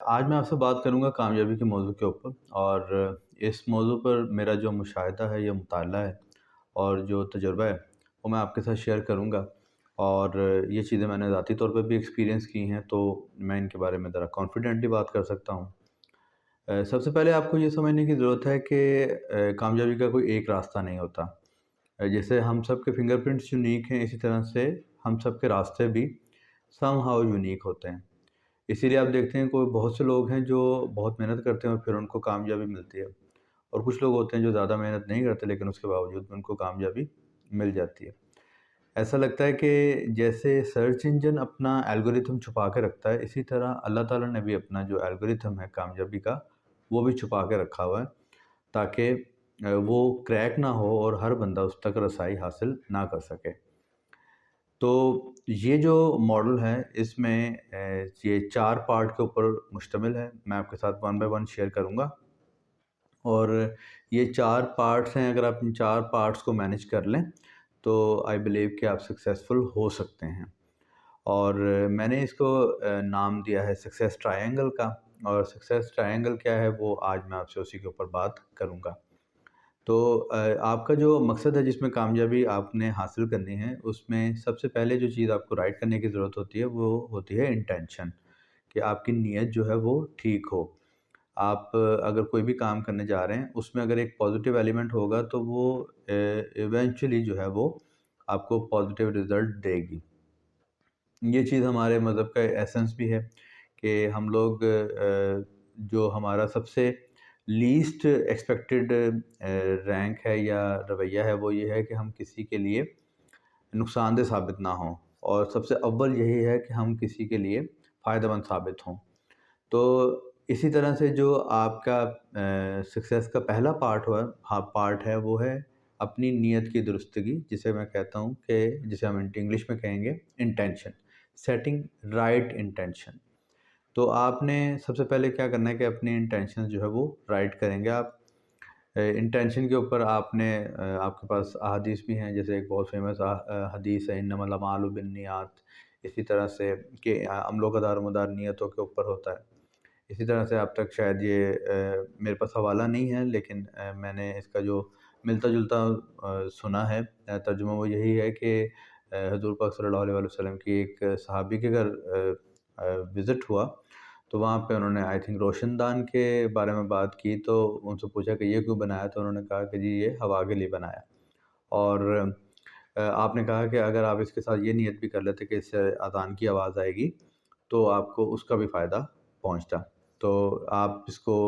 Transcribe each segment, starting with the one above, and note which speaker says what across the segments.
Speaker 1: آج میں آپ سے بات کروں گا کامیابی کے موضوع کے اوپر، اور اس موضوع پر میرا جو مشاہدہ ہے یا مطالعہ ہے اور جو تجربہ ہے وہ میں آپ کے ساتھ شیئر کروں گا، اور یہ چیزیں میں نے ذاتی طور پہ بھی ایکسپیرینس کی ہیں، تو میں ان کے بارے میں ذرا کانفیڈنٹلی بات کر سکتا ہوں۔ سب سے پہلے آپ کو یہ سمجھنے کی ضرورت ہے کہ کامیابی کا کوئی ایک راستہ نہیں ہوتا۔ جیسے ہم سب کے فنگر پرنٹس یونیک ہیں، اسی طرح سے ہم سب کے راستے بھی سم ہاؤ یونیک ہوتے ہیں۔ اسی لیے آپ دیکھتے ہیں کوئی بہت سے لوگ ہیں جو بہت محنت کرتے ہیں اور پھر ان کو کامیابی ملتی ہے، اور کچھ لوگ ہوتے ہیں جو زیادہ محنت نہیں کرتے لیکن اس کے باوجود بھی ان کو کامیابی مل جاتی ہے۔ ایسا لگتا ہے کہ جیسے سرچ انجن اپنا الگوریتھم چھپا کے رکھتا ہے، اسی طرح اللہ تعالیٰ نے بھی اپنا جو الگوریتھم ہے کامیابی کا وہ بھی چھپا کے رکھا ہوا ہے، تاکہ وہ کریک نہ ہو اور ہر بندہ اس تک رسائی حاصل نہ کر سکے۔ تو یہ جو ماڈل ہے اس میں یہ 4 پارٹ کے اوپر مشتمل ہے۔ میں آپ کے ساتھ ون بائی ون شیئر کروں گا، اور یہ 4 پارٹس ہیں۔ اگر آپ ان 4 پارٹس کو مینیج کر لیں تو آئی بلیو کہ آپ سکسیزفل ہو سکتے ہیں، اور میں نے اس کو نام دیا ہے سکسیس ٹرائنگل کا، اور سکسیس ٹرائنگل کیا ہے وہ آج میں آپ سے اسی کے اوپر بات کروں گا۔ تو آپ کا جو مقصد ہے جس میں کامیابی آپ نے حاصل کرنی ہے، اس میں سب سے پہلے جو چیز آپ کو رائٹ کرنے کی ضرورت ہوتی ہے وہ ہوتی ہے انٹینشن، کہ آپ کی نیت جو ہے وہ ٹھیک ہو۔ آپ اگر کوئی بھی کام کرنے جا رہے ہیں اس میں اگر ایک پازیٹیو ایلیمنٹ ہوگا تو وہ ایونچولی جو ہے وہ آپ کو پازیٹیو رزلٹ دے گی۔ یہ چیز ہمارے مذہب کا ایسنس بھی ہے کہ ہم لوگ جو ہمارا سب سے لیسٹ ایکسپیکٹڈ رینک ہے یا رویہ ہے وہ یہ ہے کہ ہم کسی کے لیے نقصان دہ ثابت نہ ہوں، اور سب سے اول یہی ہے کہ ہم کسی کے لیے فائدہ مند ثابت ہوں۔ تو اسی طرح سے جو آپ کا سکسیس کا پہلا پارٹ ہے وہ ہے اپنی نیت کی درستگی، جسے میں کہتا ہوں کہ جسے ہم انگلش میں کہیں گے انٹینشن، سیٹنگ رائٹ انٹینشن۔ تو آپ نے سب سے پہلے کیا کرنا ہے کہ اپنی انٹینشن جو ہے وہ رائٹ کریں گے آپ۔ انٹینشن کے اوپر آپ نے آپ کے پاس احادیث بھی ہیں، جیسے ایک بہت فیمس حدیث ہے انما الاعمال بالنیات، اسی طرح سے کہ عملوں کا دار و مدار نیتوں کے اوپر ہوتا ہے۔ اسی طرح سے اب تک شاید یہ میرے پاس حوالہ نہیں ہے، لیکن میں نے اس کا جو ملتا جلتا سنا ہے ترجمہ وہ یہی ہے کہ حضور پاک صلی اللہ علیہ وسلم کی ایک صحابی کے گھر وزٹ ہوا، تو وہاں پہ انہوں نے آئی تھنک روشن دان کے بارے میں بات کی، تو ان سے پوچھا کہ یہ کیوں بنایا، تو انہوں نے کہا کہ جی یہ ہوا کے لیے بنایا۔ اور آپ نے کہا کہ اگر آپ اس کے ساتھ یہ نیت بھی کر لیتے کہ اس سے اذان کی آواز آئے گی تو آپ کو اس کا بھی فائدہ پہنچتا۔ تو آپ اس کو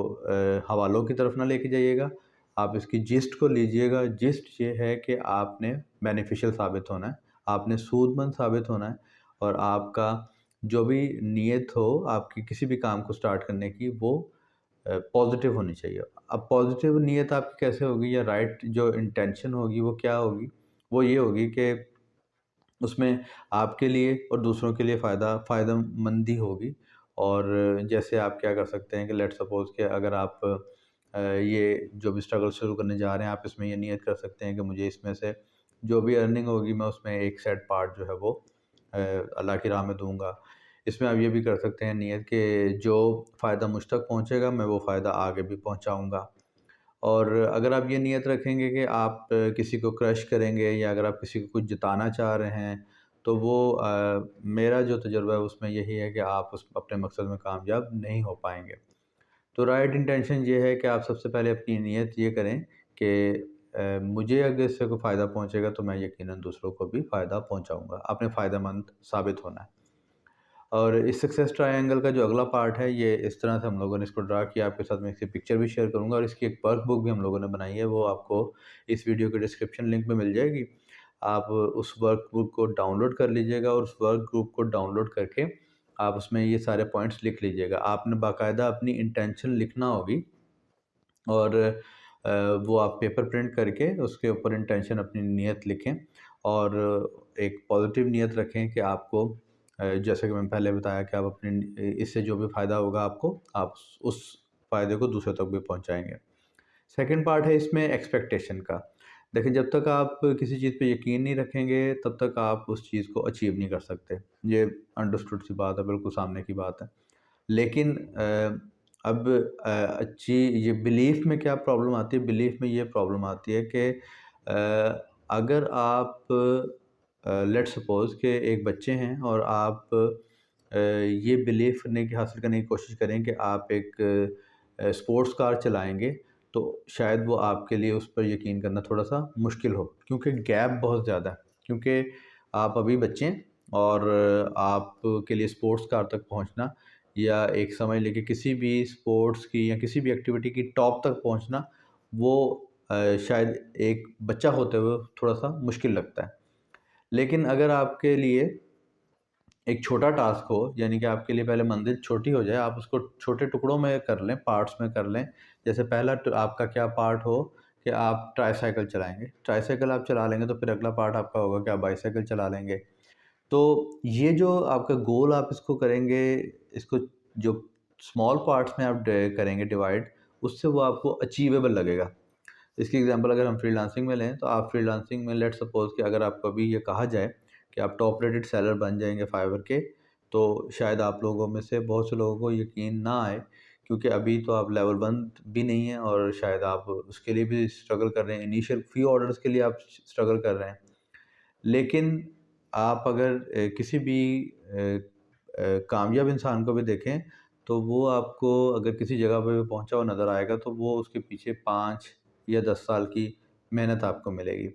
Speaker 1: حوالوں کی طرف نہ لے کے جائیے گا، آپ اس کی جسٹ کو لیجئے گا۔ جسٹ یہ ہے کہ آپ نے بینیفیشل ثابت ہونا ہے، آپ نے سود مند ثابت ہونا ہے، اور آپ کا جو بھی نیت ہو آپ کی کسی بھی کام کو سٹارٹ کرنے کی وہ پازیٹیو ہونی چاہیے۔ اب پازیٹیو نیت آپ کی کیسے ہوگی، یا رائٹ جو انٹینشن ہوگی وہ کیا ہوگی؟ وہ یہ ہوگی کہ اس میں آپ کے لیے اور دوسروں کے لیے فائدہ مندی ہوگی۔ اور جیسے آپ کیا کر سکتے ہیں کہ لیٹ سپوز کہ اگر آپ یہ جو بھی اسٹرگل شروع کرنے جا رہے ہیں، آپ اس میں یہ نیت کر سکتے ہیں کہ مجھے اس میں سے جو بھی ارننگ ہوگی میں اس میں ایک سیٹ پارٹ جو ہے وہ اللہ کی راہ میں دوں گا۔ اس میں آپ یہ بھی کر سکتے ہیں نیت کہ جو فائدہ مجھ تک پہنچے گا میں وہ فائدہ آگے بھی پہنچاؤں گا۔ اور اگر آپ یہ نیت رکھیں گے کہ آپ کسی کو کرش کریں گے، یا اگر آپ کسی کو کچھ جتانا چاہ رہے ہیں، تو وہ میرا جو تجربہ ہے اس میں یہی ہے کہ آپ اپنے مقصد میں کامیاب نہیں ہو پائیں گے۔ تو رائٹ انٹینشن یہ ہے کہ آپ سب سے پہلے اپنی نیت یہ کریں کہ مجھے اگر اس سے کوئی فائدہ پہنچے گا تو میں یقیناً دوسروں کو بھی فائدہ پہنچاؤں گا، آپ نے فائدہ مند ثابت ہونا ہے۔ اور اس سکسیس ٹرائنگل کا جو اگلا پارٹ ہے یہ اس طرح سے ہم لوگوں نے اس کو ڈرا کیا، آپ کے ساتھ میں اس کی پکچر بھی شیئر کروں گا، اور اس کی ایک ورک بک بھی ہم لوگوں نے بنائی ہے، وہ آپ کو اس ویڈیو کے ڈسکرپشن لنک میں مل جائے گی۔ آپ اس ورک بک کو ڈاؤن لوڈ کر لیجئے گا، اور اس ورک بک کو ڈاؤن لوڈ کر کے آپ اس میں یہ سارے پوائنٹس لکھ لیجئے گا۔ آپ نے باقاعدہ اپنی انٹینشن لکھنا ہوگی، اور وہ آپ پیپر پرنٹ کر کے اس کے اوپر انٹینشن اپنی نیت لکھیں، اور ایک پازیٹیو نیت رکھیں کہ آپ کو جیسے کہ میں پہلے بتایا کہ آپ اپنے اس سے جو بھی فائدہ ہوگا آپ اس فائدے کو دوسرے تک بھی پہنچائیں گے۔ سیکنڈ پارٹ ہے اس میں ایکسپیکٹیشن کا۔ دیکھیں جب تک آپ کسی چیز پہ یقین نہیں رکھیں گے تب تک آپ اس چیز کو اچیو نہیں کر سکتے، یہ انڈرسٹوڈ سی بات ہے، بالکل سامنے کی بات ہے۔ لیکن اب اچھی یہ بلیف میں کیا پرابلم آتی ہے، بلیف میں یہ پرابلم آتی ہے کہ اگر آپ لیٹ سپوز کہ ایک بچے ہیں اور آپ یہ بلیف حاصل کرنے کی کوشش کریں کہ آپ ایک اسپورٹس کار چلائیں گے، تو شاید وہ آپ کے لیے اس پر یقین کرنا تھوڑا سا مشکل ہو، کیونکہ گیپ بہت زیادہ ہے، کیونکہ آپ ابھی بچے ہیں اور آپ کے لیے اسپورٹس کار تک پہنچنا یا ایک سمجھ لے کہ کسی بھی اسپورٹس کی یا کسی بھی ایکٹیویٹی کی ٹاپ تک پہنچنا، وہ شاید ایک بچہ ہوتے ہوئے تھوڑا سا مشکل لگتا ہے۔ لیکن اگر آپ کے لیے ایک چھوٹا ٹاسک ہو، یعنی کہ آپ کے لیے پہلے منزل چھوٹی ہو جائے، آپ اس کو چھوٹے ٹکڑوں میں کر لیں، پارٹس میں کر لیں۔ جیسے پہلا آپ کا کیا پارٹ ہو کہ آپ ٹرائی سائیکل چلائیں گے، ٹرائی سائیکل آپ چلا لیں گے تو پھر اگلا پارٹ آپ کا ہوگا کہ آپ بائی سائیکل چلا لیں گے۔ تو یہ جو آپ کا گول آپ اس کو کریں گے، اس کو جو اسمال پارٹس میں آپ کریں گے ڈیوائڈ، اس سے وہ آپ کو اچیویبل لگے گا۔ اس کی ایگزامپل اگر ہم فری لانسنگ میں لیں تو آپ فری لانسنگ میں لیٹ سپوز کہ اگر آپ کو ابھی یہ کہا جائے کہ آپ ٹاپ ریٹڈ سیلر بن جائیں گے فائیور کے، تو شاید آپ لوگوں میں سے بہت سے لوگوں کو یقین نہ آئے، کیونکہ ابھی تو آپ لیول 1 بھی نہیں ہیں اور شاید آپ اس کے لیے بھی اسٹرگل کر رہے ہیں، انیشیل فیو آرڈرز کے لیے آپ اسٹرگل کر رہے ہیں۔ لیکن آپ اگر کسی بھی کامیاب انسان کو بھی دیکھیں تو وہ آپ کو اگر کسی جگہ پہ بھی پہنچا ہوا نظر آئے گا تو وہ اس کے پیچھے 5 یا 10 سال کی محنت آپ کو ملے گی۔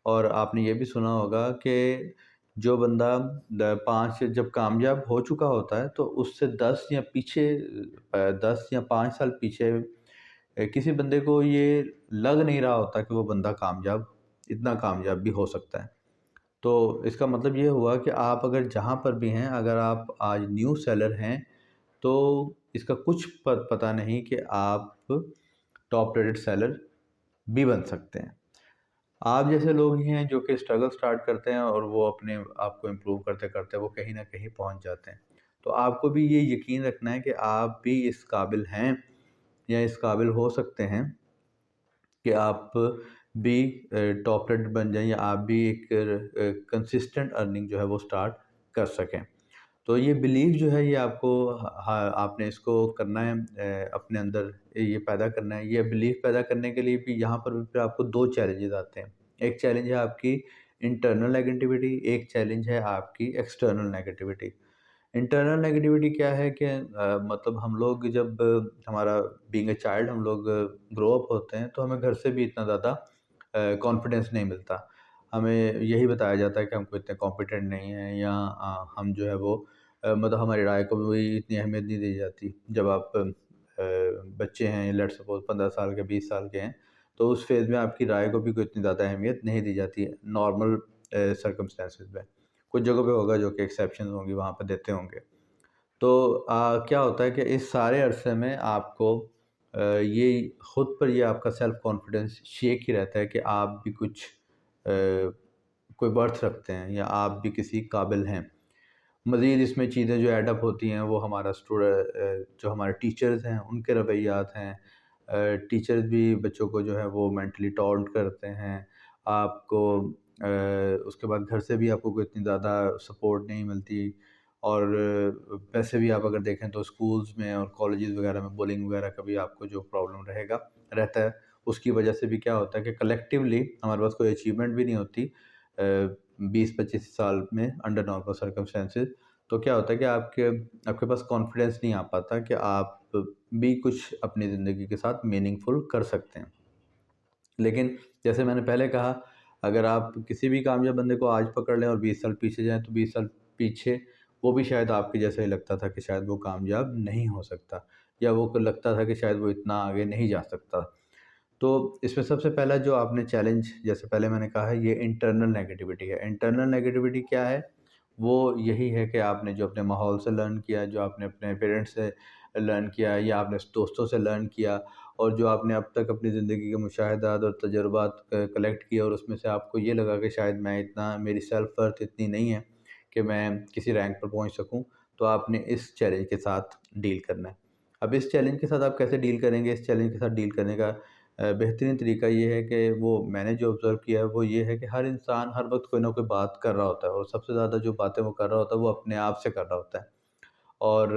Speaker 1: اور آپ نے یہ بھی سنا ہوگا کہ جو بندہ 5 جب کامیاب ہو چکا ہوتا ہے تو اس سے 10 یا 5 سال پیچھے کسی بندے کو یہ لگ نہیں رہا ہوتا کہ وہ بندہ اتنا کامیاب بھی ہو سکتا ہے۔ تو اس کا مطلب یہ ہوا کہ آپ اگر جہاں پر بھی ہیں، اگر آپ آج نیو سیلر ہیں تو اس کا کچھ پتہ نہیں کہ آپ ٹاپ ریٹڈ سیلر بھی بن سکتے ہیں۔ آپ جیسے لوگ ہی ہیں جو کہ اسٹرگل سٹارٹ کرتے ہیں اور وہ اپنے آپ کو امپروو کرتے کرتے وہ کہیں نہ کہیں پہنچ جاتے ہیں۔ تو آپ کو بھی یہ یقین رکھنا ہے کہ آپ بھی اس قابل ہیں یا اس قابل ہو سکتے ہیں کہ آپ بھی ٹاپ ریٹ بن جائیں یا آپ بھی ایک کنسسٹنٹ ارننگ جو ہے وہ سٹارٹ کر سکیں۔ تو یہ بلیف جو ہے یہ آپ کو آپ نے اس کو کرنا ہے، اپنے اندر یہ پیدا کرنا ہے۔ یہ بلیف پیدا کرنے کے لیے بھی یہاں پر بھی پھر آپ کو 2 چیلنجز آتے ہیں۔ ایک چیلنج ہے آپ کی انٹرنل نیگیٹیوٹی، ایک چیلنج ہے آپ کی ایکسٹرنل نیگیٹیوٹی۔ انٹرنل نیگیٹیوٹی کیا ہے کہ مطلب ہم لوگ جب ہمارا بینگ اے چائلڈ ہم لوگ گرو اپ ہوتے ہیں تو ہمیں گھر سے بھی اتنا زیادہ کانفیڈنس نہیں ملتا، ہمیں یہی بتایا جاتا ہے کہ ہم کو اتنے کمپیٹنٹ نہیں ہیں یا ہم جو ہے وہ مطلب ہماری رائے کو بھی اتنی اہمیت نہیں دی جاتی۔ جب آپ بچے ہیں لیٹ سپوز 15 سال کے 20 سال کے ہیں تو اس فیز میں آپ کی رائے کو بھی کوئی اتنی زیادہ اہمیت نہیں دی جاتی ہے نارمل سرکمسٹانسز میں۔ کچھ جگہوں پہ ہوگا جو کہ ایکسیپشنز ہوں گی، وہاں پہ دیتے ہوں گے۔ تو کیا ہوتا ہے کہ اس سارے عرصے میں آپ کو یہ خود پر یہ آپ کا سیلف کانفیڈنس شیک ہی رہتا ہے کہ آپ بھی کچھ کوئی برتھ رکھتے ہیں یا آپ بھی کسی قابل ہیں۔ مزید اس میں چیزیں جو ایڈ اپ ہوتی ہیں وہ ہمارا جو ہمارے ٹیچرز ہیں ان کے رویات ہیں۔ ٹیچرز بھی بچوں کو جو ہے وہ مینٹلی ٹارٹ کرتے ہیں، آپ کو اس کے بعد گھر سے بھی آپ کو کوئی اتنی زیادہ سپورٹ نہیں ملتی، اور ویسے بھی آپ اگر دیکھیں تو اسکولز میں اور کالجز وغیرہ میں بولنگ وغیرہ کا بھی آپ کو جو پرابلم رہتا ہے، اس کی وجہ سے بھی کیا ہوتا ہے کہ کلیکٹیولی ہمارے پاس کوئی اچیومنٹ بھی نہیں ہوتی 20-25 سال میں انڈر نارمل سرکمسٹانسز۔ تو کیا ہوتا ہے کہ آپ کے پاس کانفیڈنس نہیں آ پاتا کہ آپ بھی کچھ اپنی زندگی کے ساتھ میننگ فل کر سکتے ہیں۔ لیکن جیسے میں نے پہلے کہا، اگر آپ کسی بھی کامیاب بندے کو آج پکڑ لیں اور 20 سال پیچھے جائیں تو 20 سال پیچھے وہ بھی شاید آپ کے جیسا ہی لگتا تھا کہ شاید وہ کامیاب نہیں ہو سکتا، یا وہ لگتا تھا کہ شاید وہ اتنا آگے نہیں جا سکتا۔ تو اس میں سب سے پہلا جو آپ نے چیلنج، جیسے پہلے میں نے کہا ہے، یہ انٹرنل نیگیٹیوٹی ہے۔ انٹرنل نیگیٹیوٹی کیا ہے؟ وہ یہی ہے کہ آپ نے جو اپنے ماحول سے لرن کیا، جو آپ نے اپنے پیرنٹس سے لرن کیا یا آپ نے دوستوں سے لرن کیا، اور جو آپ نے اب تک اپنی زندگی کے مشاہدات اور تجربات کلیکٹ کیا، اور اس میں سے آپ کو یہ لگا کہ شاید میری سیلف ورتھ اتنی نہیں ہے کہ میں کسی رینک پر پہنچ سکوں، تو آپ نے اس چیلنج کے ساتھ ڈیل کرنا ہے۔ اب اس چیلنج کے ساتھ آپ کیسے ڈیل کریں گے؟ اس چیلنج کے ساتھ ڈیل کرنے کا بہترین طریقہ یہ ہے کہ وہ میں نے جو آبزرو کیا ہے وہ یہ ہے کہ ہر انسان ہر وقت کوئی نہ کوئی بات کر رہا ہوتا ہے، اور سب سے زیادہ جو باتیں وہ کر رہا ہوتا ہے وہ اپنے آپ سے کر رہا ہوتا ہے۔ اور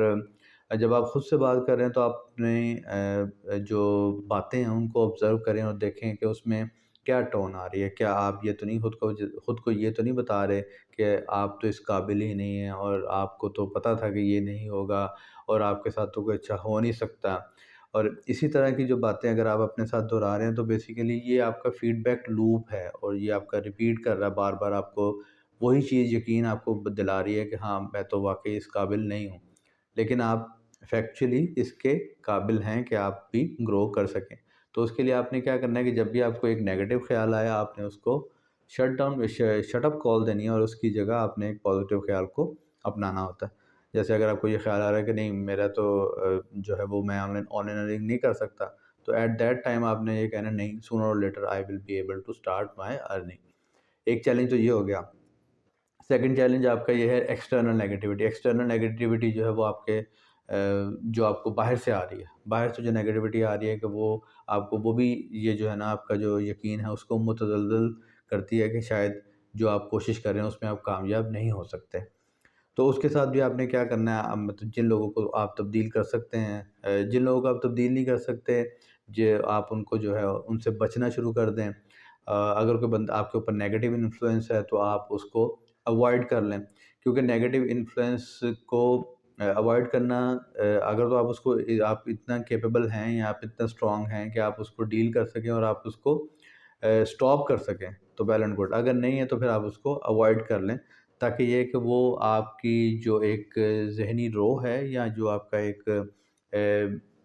Speaker 1: جب آپ خود سے بات کر رہے ہیں تو آپ اپنے جو باتیں ہیں ان کو آبزرو کریں اور دیکھیں کہ اس میں کیا ٹون آ رہی ہے. کیا آپ یہ تو نہیں خود کو یہ تو نہیں بتا رہے کہ آپ تو اس قابل ہی نہیں ہیں اور آپ کو تو پتہ تھا کہ یہ نہیں ہوگا اور آپ کے ساتھ تو کوئی اچھا ہو نہیں سکتا. اور اسی طرح کی جو باتیں اگر آپ اپنے ساتھ دہرا رہے ہیں تو بیسیکلی یہ آپ کا فیڈ بیک لوپ ہے اور یہ آپ کا ریپیٹ کر رہا ہے بار بار. آپ کو وہی چیز یقین آپ کو دلا رہی ہے کہ ہاں میں تو واقعی اس قابل نہیں ہوں، لیکن آپ فیکچولی اس کے قابل ہیں کہ آپ بھی گرو کر سکیں. تو اس کے لیے آپ نے کیا کرنا ہے کہ جب بھی آپ کو ایک نیگیٹو خیال آیا آپ نے اس کو شٹ اپ کال دینی ہے اور اس کی جگہ آپ نے ایک پازیٹیو خیال کو اپنانا ہوتا ہے. جیسے اگر آپ کو یہ خیال آ رہا ہے کہ نہیں میرا تو جو ہے وہ میں آن لائن ارننگ نہیں کر سکتا، تو ایٹ دیٹ ٹائم آپ نے یہ کہنا نہیں سونر اور later I will be able to start my earning. ایک چیلنج تو یہ ہو گیا. سیکنڈ چیلنج آپ کا یہ ہے ایکسٹرنل نیگیٹیوٹی. ایکسٹرنل نیگیٹیوٹی جو ہے وہ آپ کے جو آپ کو باہر سے آ رہی ہے، باہر سے جو نیگیٹیوٹی آ رہی ہے کہ وہ آپ کو وہ بھی یہ جو ہے نا آپ کا جو یقین ہے اس کو متزلزل کرتی ہے کہ شاید جو آپ کوشش کر رہے ہیں اس میں آپ کامیاب نہیں ہو سکتے. تو اس کے ساتھ بھی آپ نے کیا کرنا ہے، مطلب جن لوگوں کو آپ تبدیل کر سکتے ہیں، جن لوگوں کو آپ تبدیل نہیں کر سکتے آپ ان کو جو ہے ان سے بچنا شروع کر دیں. اگر کوئی بندہ آپ کے اوپر نیگیٹو انفلوئنس ہے تو آپ اس کو اوائڈ کر لیں، کیونکہ نیگیٹو انفلوئنس کو اوائڈ کرنا اگر تو آپ اس کو آپ اتنا کیپیبل ہیں یا آپ اتنا اسٹرانگ ہیں کہ آپ اس کو ڈیل کر سکیں اور آپ اس کو اسٹاپ کر سکیں تو ویل اینڈ گڈ. اگر نہیں ہے تو پھر آپ اس کو اوائڈ کر لیں تاکہ یہ کہ وہ آپ کی جو ایک ذہنی رو ہے یا جو آپ کا ایک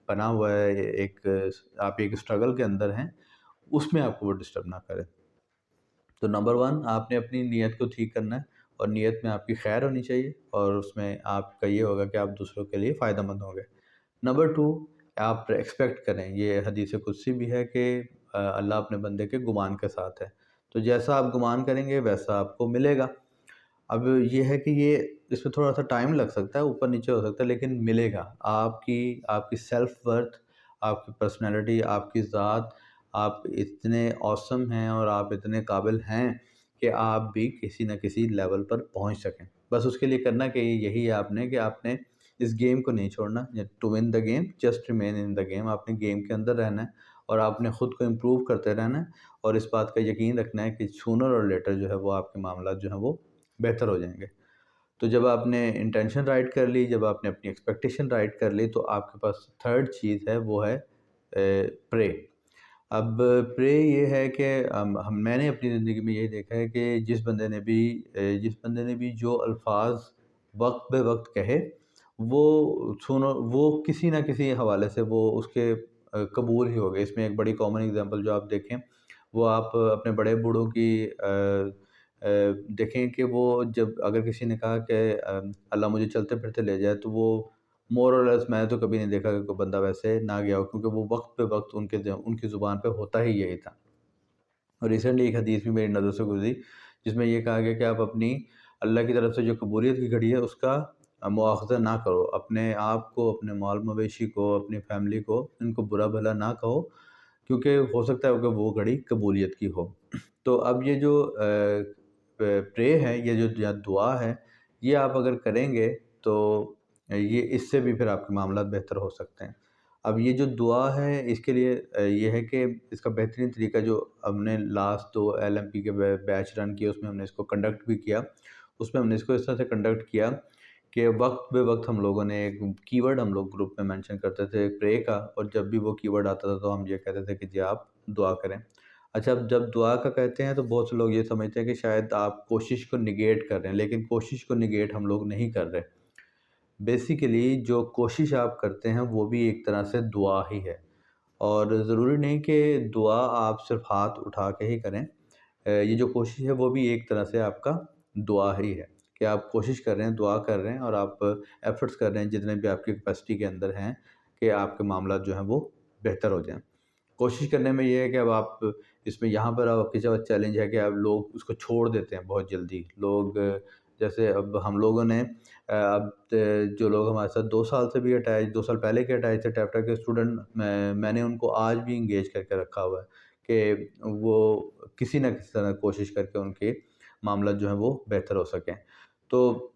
Speaker 1: بنا ہوا ہے ایک آپ ایک اسٹرگل کے اندر ہیں اس میں آپ کو وہ ڈسٹرب نہ کرے. تو نمبر 1 آپ نے اپنی نیت کو ٹھیک کرنا ہے اور نیت میں آپ کی خیر ہونی چاہیے اور اس میں آپ کا یہ ہوگا کہ آپ دوسروں کے لیے فائدہ مند ہوں گے. نمبر 2 آپ ایکسپیکٹ کریں. یہ حدیث قدسی بھی ہے کہ اللہ اپنے بندے کے گمان کے ساتھ ہے، تو جیسا آپ گمان کریں گے ویسا آپ کو ملے گا. اب یہ ہے کہ یہ اس میں تھوڑا سا ٹائم لگ سکتا ہے، اوپر نیچے ہو سکتا ہے، لیکن ملے گا. آپ کی سیلف ورتھ، آپ کی پرسنالٹی، آپ کی ذات، آپ اتنے اوسم ہیں اور آپ اتنے قابل ہیں کہ آپ بھی کسی نہ کسی لیول پر پہنچ سکیں. بس اس کے لیے کرنا کہ یہی ہے آپ نے اس گیم کو نہیں چھوڑنا. To win the game just remain in the game. آپ نے گیم کے اندر رہنا ہے اور آپ نے خود کو امپروو کرتے رہنا ہے اور اس بات کا یقین رکھنا ہے کہ سونر اور لیٹر جو ہے وہ آپ کے معاملات جو ہیں وہ بہتر ہو جائیں گے. تو جب آپ نے انٹینشن رائٹ کر لی، جب آپ نے اپنی ایکسپیکٹیشن رائٹ کر لی، تو آپ کے پاس تھرڈ چیز ہے وہ ہے پرے. اب پرے یہ ہے کہ میں نے اپنی زندگی میں یہ دیکھا ہے کہ جس بندے نے بھی جو الفاظ وقت بے وقت کہے وہ کسی نہ کسی حوالے سے وہ اس کے قبول ہی ہو گئے. اس میں ایک بڑی کامن اگزامپل جو آپ دیکھیں وہ آپ اپنے بڑے بوڑھوں کی دیکھیں کہ وہ جب اگر کسی نے کہا کہ اللہ مجھے چلتے پھرتے لے جائے تو وہ مور اور لیس میں تو کبھی نہیں دیکھا کہ کوئی بندہ ویسے نہ گیا ہو، کیونکہ وہ وقت پہ وقت ان کی زبان پہ ہوتا ہی یہی تھا. اور ریسنٹلی ایک حدیث بھی میری نظر سے گزری جس میں یہ کہا گیا کہ آپ اپنی اللہ کی طرف سے جو قبولیت کی گھڑی ہے اس کا مواخذہ نہ کرو. اپنے آپ کو، اپنے مال مویشی کو، اپنی فیملی کو ان کو برا بھلا نہ کہو، کیونکہ ہو سکتا ہے کہ وہ گھڑی قبولیت کی ہو. تو اب یہ جو پرے ہے، یہ جو دعا ہے، یہ آپ اگر کریں گے تو یہ اس سے بھی پھر آپ کے معاملات بہتر ہو سکتے ہیں. اب یہ جو دعا ہے اس کے لیے یہ ہے کہ اس کا بہترین طریقہ جو ہم نے لاسٹ 2 LMP کے بیچ رن کیے اس میں ہم نے اس کو کنڈکٹ بھی کیا. اس میں ہم نے اس کو اس طرح سے کنڈکٹ کیا کہ وقت بے وقت ہم لوگوں نے ایک کی ورڈ ہم لوگ گروپ میں مینشن کرتے تھے پرے کا، اور جب بھی وہ کی ورڈ آتا تھا تو ہم یہ کہتے تھے کہ جی آپ دعا کریں. اچھا، اب جب دعا کا کہتے ہیں تو بہت سے لوگ یہ سمجھتے ہیں کہ شاید آپ کوشش کو نگیٹ کر رہے ہیں، لیکن کوشش کو نگیٹ ہم لوگ نہیں کر رہے. بیسیکلی جو کوشش آپ کرتے ہیں وہ بھی ایک طرح سے دعا ہی ہے، اور ضروری نہیں کہ دعا آپ صرف ہاتھ اٹھا کے ہی کریں. یہ جو کوشش ہے وہ بھی ایک طرح سے آپ کا دعا ہی ہے کہ آپ کوشش کر رہے ہیں، دعا کر رہے ہیں اور آپ ایفرٹس کر رہے ہیں جتنے بھی آپ کی کیپیسٹی کے اندر ہیں کہ آپ کے معاملات جو ہیں وہ بہتر ہو جائیں. کوشش کرنے میں یہ ہے کہ اب آپ اس میں یہاں پر آپ کے ساتھ چیلنج ہے کہ اب لوگ اس کو چھوڑ دیتے ہیں بہت جلدی. لوگ جیسے اب ہم لوگوں نے اب جو لوگ ہمارے ساتھ 2 سال سے بھی اٹیچ، 2 سال پہلے کے اٹیچ تھے ٹیپٹا کے اسٹوڈنٹ، میں نے ان کو آج بھی انگیج کر کے رکھا ہوا ہے کہ وہ کسی نہ کسی طرح کوشش کر کے ان کے معاملات جو ہیں وہ بہتر ہو سکیں. تو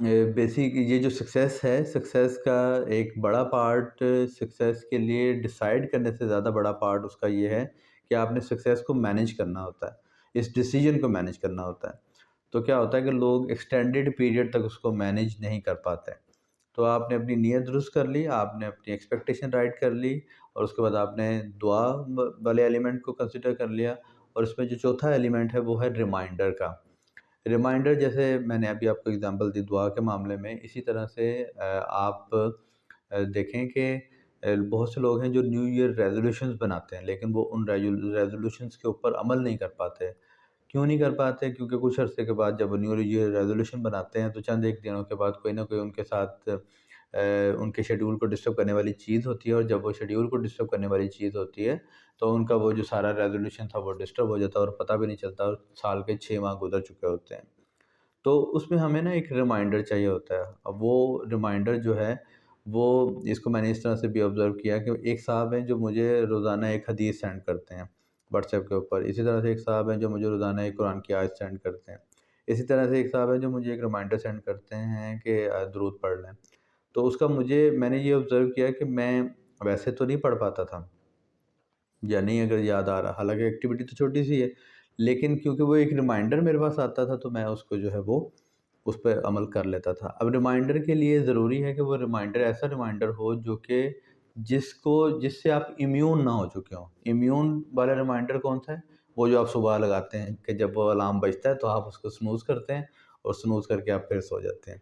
Speaker 1: بیسک یہ جو سکسیس ہے، سکسیس کا ایک بڑا پارٹ، سکسیس کے لیے ڈیسائیڈ کرنے سے زیادہ بڑا پارٹ اس کا یہ ہے کہ آپ نے سکسیس کو مینیج کرنا ہوتا ہے، اس ڈیسیجن کو مینیج کرنا ہوتا ہے۔ تو کیا ہوتا ہے کہ لوگ ایکسٹینڈیڈ پیریڈ تک اس کو مینیج نہیں کر پاتے۔ تو آپ نے اپنی نیت درست کر لی، آپ نے اپنی ایکسپیکٹیشن رائٹ کر لی، اور اس کے بعد آپ نے دعا والے ایلیمنٹ کو کنسیڈر کر لیا، اور اس میں جو چوتھا ایلیمنٹ ہے وہ ہے ریمائنڈر کا۔ ریمائنڈر جیسے میں نے ابھی آپ کو اگزامپل دی دعا کے معاملے میں، اسی طرح سے آپ دیکھیں کہ بہت سے لوگ ہیں جو نیو ایئر ریزولوشنز بناتے ہیں، لیکن وہ ان ریزولوشنز کے اوپر عمل نہیں کر پاتے۔ کیوں نہیں کر پاتے؟ کیونکہ کچھ عرصے کے بعد جب وہ نیو ایئر ریزولوشن بناتے ہیں تو چند ایک دنوں کے بعد کوئی نہ کوئی ان کے ساتھ ان کے شیڈول کو ڈسٹرب کرنے والی چیز ہوتی ہے، اور جب وہ شیڈول کو ڈسٹرب کرنے والی چیز ہوتی ہے تو ان کا وہ جو سارا ریزولوشن تھا وہ ڈسٹرب ہو جاتا ہے، اور پتہ بھی نہیں چلتا، اور سال کے 6 ماہ گزر چکے ہوتے ہیں۔ تو اس میں ہمیں نا ایک ریمائنڈر چاہیے ہوتا ہے۔ اب وہ ریمائنڈر جو ہے وہ، اس کو میں نے اس طرح سے بھی آبزرو کیا کہ ایک صاحب ہیں جو مجھے روزانہ ایک حدیث سینڈ کرتے ہیں واٹس ایپ کے اوپر، اسی طرح سے ایک صاحب ہیں جو مجھے روزانہ ایک قرآن کی آیت سینڈ کرتے ہیں، اسی طرح سے ایک صاحب ہیں جو مجھے ایک ریمائنڈر سینڈ کرتے ہیں کہ درود پڑھ لیں۔ تو اس کا میں نے یہ آبزرو کیا کہ میں ویسے تو نہیں پڑھ پاتا تھا، یا نہیں اگر یاد آ رہا، حالانکہ ایکٹیویٹی تو چھوٹی سی ہے، لیکن کیونکہ وہ ایک ریمائنڈر میرے پاس آتا تھا تو میں اس کو جو ہے وہ اس پہ عمل کر لیتا تھا۔ اب ریمائنڈر کے لیے ضروری ہے کہ وہ ریمائنڈر ایسا ریمائنڈر ہو جو کہ جس سے آپ امیون نہ ہو چکے ہوں۔ امیون والا ریمائنڈر کون سا ہے؟ وہ جو آپ صبح لگاتے ہیں کہ جب وہ الارم بجتا ہے تو آپ اس کو سنوز کرتے ہیں، اور سنوز کر کے آپ پھر سو جاتے ہیں۔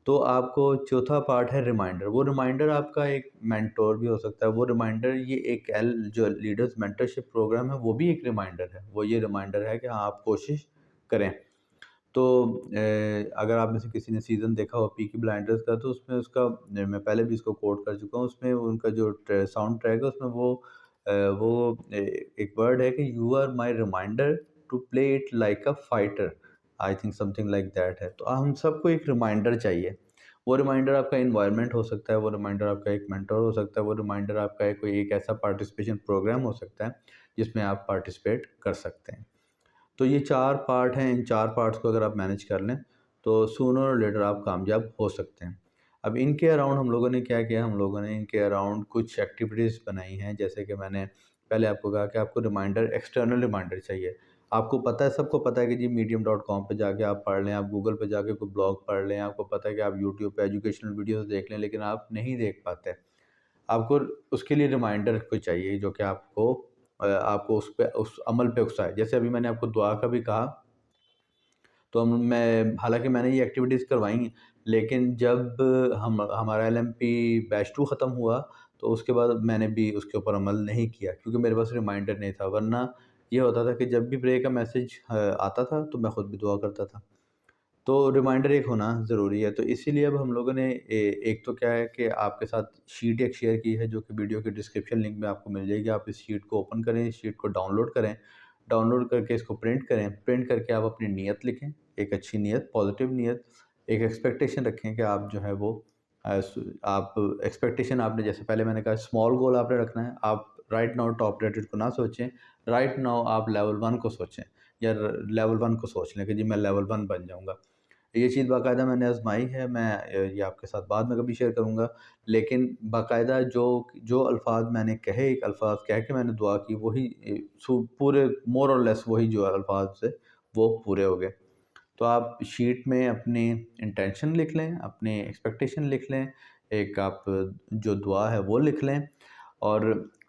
Speaker 1: تو آپ کو چوتھا پارٹ ہے ریمائنڈر۔ وہ ریمائنڈر آپ کا ایک مینٹور بھی ہو سکتا ہے، وہ ریمائنڈر یہ ایک جو لیڈرز مینٹرشپ پروگرام ہے وہ بھی ایک ریمائنڈر ہے۔ وہ یہ ریمائنڈر ہے کہ ہاں آپ کوشش کریں۔ تو اگر آپ میں سے کسی نے سیزن دیکھا ہو پیکی بلائنڈرز کا، تو اس میں اس کا میں پہلے بھی اس کو کوٹ کر چکا ہوں، اس میں ان کا جو ساؤنڈ ٹریک ہے اس میں وہ ایک ورڈ ہے کہ you are my reminder to play it like a fighter, I think something like that ہے۔ تو ہم سب کو ایک ریمائنڈر چاہیے۔ وہ ریمائنڈر آپ کا انوائرمنٹ ہو سکتا ہے، وہ ریمائنڈر آپ کا ایک مینٹور ہو سکتا ہے، وہ ریمائنڈر آپ کا کوئی ایک ایسا پارٹیسپیشن پروگرام ہو سکتا ہے جس میں آپ پارٹیسپیٹ کر سکتے ہیں۔ تو یہ 4 پارٹ ہیں، ان 4 پارٹس کو اگر آپ مینیج کر لیں تو سونر اور لیٹر آپ کامیاب ہو سکتے ہیں۔ اب ان کے اراؤنڈ ہم لوگوں نے کیا کیا؟ ہم لوگوں نے ان کے اراؤنڈ کچھ ایکٹیویٹیز بنائی ہیں، جیسے کہ میں نے پہلے آپ کو کہا کہ آپ کو ریمائنڈر، ایکسٹرنل ریمائنڈر چاہیے۔ آپ کو پتہ ہے، سب کو پتہ ہے کہ جی medium.com پہ جا کے آپ پڑھ لیں، آپ گوگل پہ جا کے کوئی بلاگ پڑھ لیں، آپ کو پتہ ہے کہ آپ یوٹیوب پہ ایجوکیشنل ویڈیوز دیکھ لیں، لیکن آپ نہیں دیکھ پاتے۔ آپ کو اس کے لیے ریمائنڈر کوئی چاہیے جو کہ آپ کو اس عمل پہ اکسائے۔ جیسے ابھی میں نے آپ کو دعا کا بھی کہا، تو حالانکہ میں نے یہ ایکٹیویٹیز کروائی ہیں، لیکن جب ہمارا LMP بیچ 2 ختم ہوا تو اس کے بعد میں نے بھی اس کے اوپر عمل نہیں کیا، کیونکہ میرے پاس ریمائنڈر نہیں تھا۔ ورنہ یہ ہوتا تھا کہ جب بھی بریک کا میسج آتا تھا تو میں خود بھی دعا کرتا تھا۔ تو ریمائنڈر ایک ہونا ضروری ہے۔ تو اسی لیے اب ہم لوگوں نے ایک تو کیا ہے کہ آپ کے ساتھ شیٹ ایک شیئر کی ہے، جو کہ ویڈیو کے ڈسکرپشن لنک میں آپ کو مل جائے گی۔ آپ اس شیٹ کو اوپن کریں، اس شیٹ کو ڈاؤن لوڈ کریں، ڈاؤن لوڈ کر کے اس کو پرنٹ کریں، پرنٹ کر کے آپ اپنی نیت لکھیں، ایک اچھی نیت، پازیٹیو نیت، ایک ایکسپیکٹیشن رکھیں کہ آپ جو ہے وہ آپ ایکسپیکٹیشن آپ نے، جیسے پہلے میں نے کہا اسمال گول آپ نے رکھنا ہے۔ آپ رائٹ ناؤ ٹاپ ریٹڈ کو نہ سوچیں، رائٹ ناؤ آپ لیول 1 کو سوچیں، یا لیول 1 کو سوچ لیں کہ جی میں لیول 1 بن جاؤں گا۔ یہ چیز باقاعدہ میں نے آزمائی ہے، میں یہ آپ کے ساتھ بعد میں کبھی شیئر کروں گا، لیکن باقاعدہ جو الفاظ میں نے کہے، ایک الفاظ کہہ کے میں نے دعا کی، وہی پورے مور اور لیس وہی جو الفاظ سے وہ پورے ہو گئے۔ تو آپ شیٹ میں اپنی انٹینشن لکھ لیں، اپنی ایکسپیکٹیشن لکھ لیں، ایک آپ جو دعا ہے وہ لکھ لیں، اور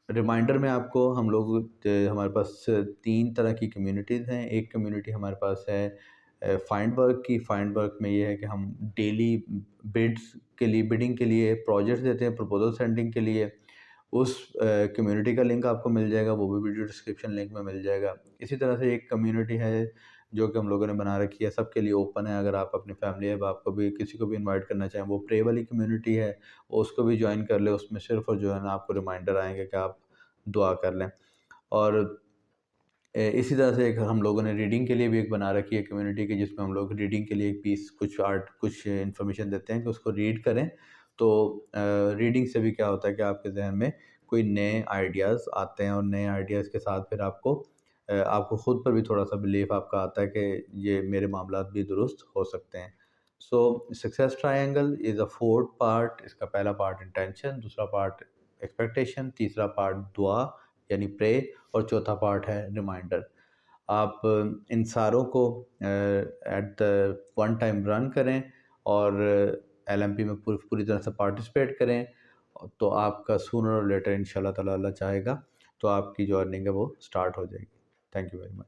Speaker 1: ریمائنڈر میں آپ کو ہمارے پاس 3 طرح کی کمیونٹیز ہیں۔ ایک کمیونٹی ہمارے پاس ہے فائنڈ ورک کی۔ فائنڈ ورک میں یہ ہے کہ ہم ڈیلی بڈنگ کے لیے پروجیکٹس دیتے ہیں، پروپوزل سینڈنگ کے لیے۔ اس کمیونٹی کا لنک آپ کو مل جائے گا، وہ بھی ویڈیو ڈسکرپشن لنک میں مل جائے گا۔ اسی طرح سے ایک کمیونٹی ہے جو کہ ہم لوگوں نے بنا رکھی ہے، سب کے لیے اوپن ہے، اگر آپ اپنی فیملی ہے آپ کو بھی کسی کو بھی انوائٹ کرنا چاہیں، وہ پرے والی کمیونٹی ہے، وہ اس کو بھی جوائن کر لے۔ اس میں صرف اور جو ہے نا آپ کو ریمائنڈر آئیں گے کہ آپ دعا کر لیں۔ اور اسی طرح سے ایک ہم لوگوں نے ریڈنگ کے لیے بھی ایک بنا رکھی ہے کمیونٹی کی، جس میں ہم لوگ ریڈنگ کے لیے ایک پیس، کچھ انفارمیشن دیتے ہیں کہ اس کو ریڈ کریں۔ تو ریڈنگ سے بھی کیا ہوتا ہے کہ آپ کے ذہن میں کوئی نئے آئیڈیاز آتے ہیں، اور نئے آئیڈیاز کے ساتھ پھر آپ کو خود پر بھی تھوڑا سا بلیف آپ کا آتا ہے کہ یہ میرے معاملات بھی درست ہو سکتے ہیں۔ So success triangle is a 4 part. اس کا پہلا پارٹ انٹینشن، دوسرا پارٹ ایکسپیکٹیشن، تیسرا پارٹ دعا یعنی پرے، اور چوتھا پارٹ ہے ریمائنڈر. آپ ان ساروں کو ایٹ دا ون ٹائم رن کریں اور ایل ایم پی میں پوری طرح سے پارٹیسپیٹ کریں، تو آپ کا سونر اور لیٹر ان شاء اللہ تعالیٰ اللہ چاہے گا تو آپ کی جو ارننگ ہے وہ اسٹارٹ ہو جائے گی. Thank you very much.